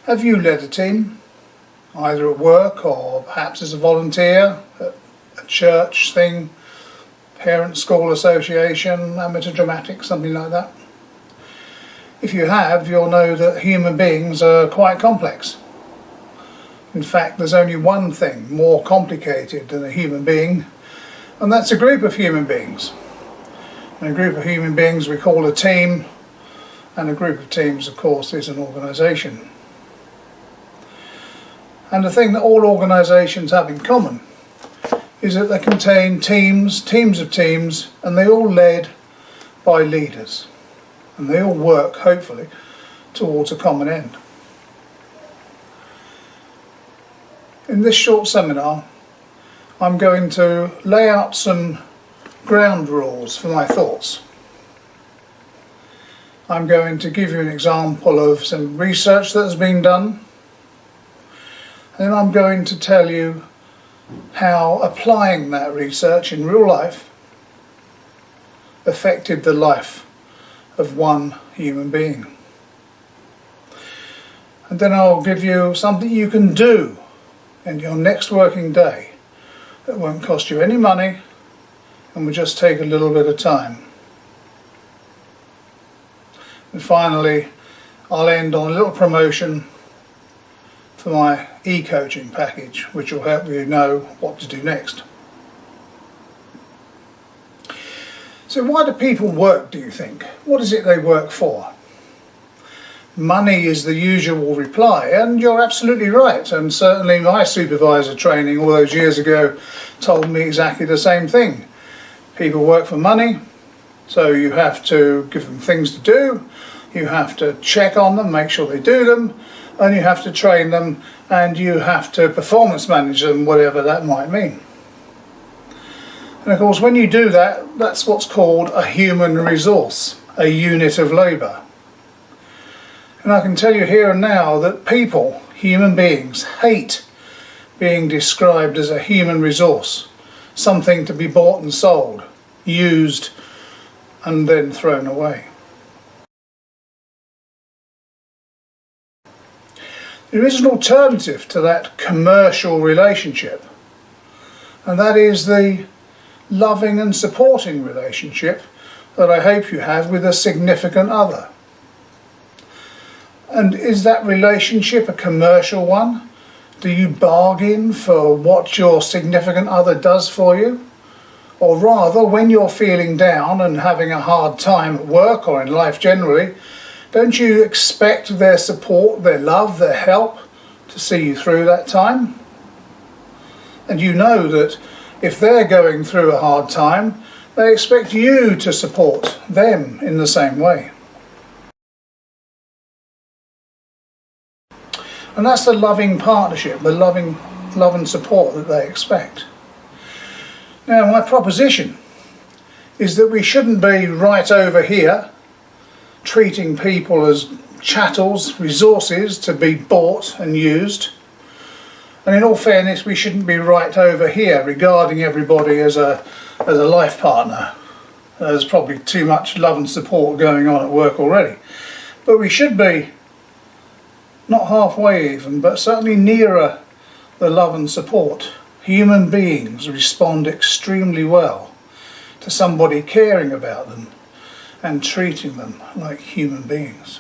Have you led a team, either at work or perhaps as a volunteer at a church thing, parent school association, amateur dramatics, something like that? If you have, you'll know that human beings are quite complex. In fact, there's only one thing more complicated than a human being, and that's a group of human beings. And a group of human beings we call a team, and a group of teams, of course, is an organisation. And the thing that all organisations have in common is that they contain teams of teams, and they're all led by leaders. And they all work, hopefully, towards a common end. In this short seminar, I'm going to lay out some ground rules for my thoughts. I'm going to give you an example of some research that has been done. And I'm going to tell you how applying that research in real life affected the life of one human being. And then I'll give you something you can do in your next working day that won't cost you any money and will just take a little bit of time. And finally, I'll end on a little promotion for my e-coaching package, which will help you know what to do next. So why do people work, do you think? What is it they work for? Money is the usual reply, and you're absolutely right, and certainly my supervisor training all those years ago told me exactly the same thing. People work for money, so you have to give them things to do, you have to check on them, make sure they do them, and you have to train them, and you have to performance manage them, whatever that might mean. And of course, when you do that, that's what's called a human resource, a unit of labour. And I can tell you here and now that people, human beings, hate being described as a human resource, something to be bought and sold, used, and then thrown away. There is an alternative to that commercial relationship, and that is the loving and supporting relationship that I hope you have with a significant other. And is that relationship a commercial one? Do you bargain for what your significant other does for you? Or rather, when you're feeling down and having a hard time at work or in life generally, don't you expect their support, their love, their help to see you through that time? And you know that if they're going through a hard time, they expect you to support them in the same way. And that's the loving partnership, the love and support that they expect. Now, my proposition is that we shouldn't be right over here treating people as chattels, resources to be bought and used. And in all fairness, we shouldn't be right over here regarding everybody as a life partner. There's probably too much love and support going on at work already. But we should be not halfway even, but certainly nearer the love and support. Human beings respond extremely well to somebody caring about them and treating them like human beings.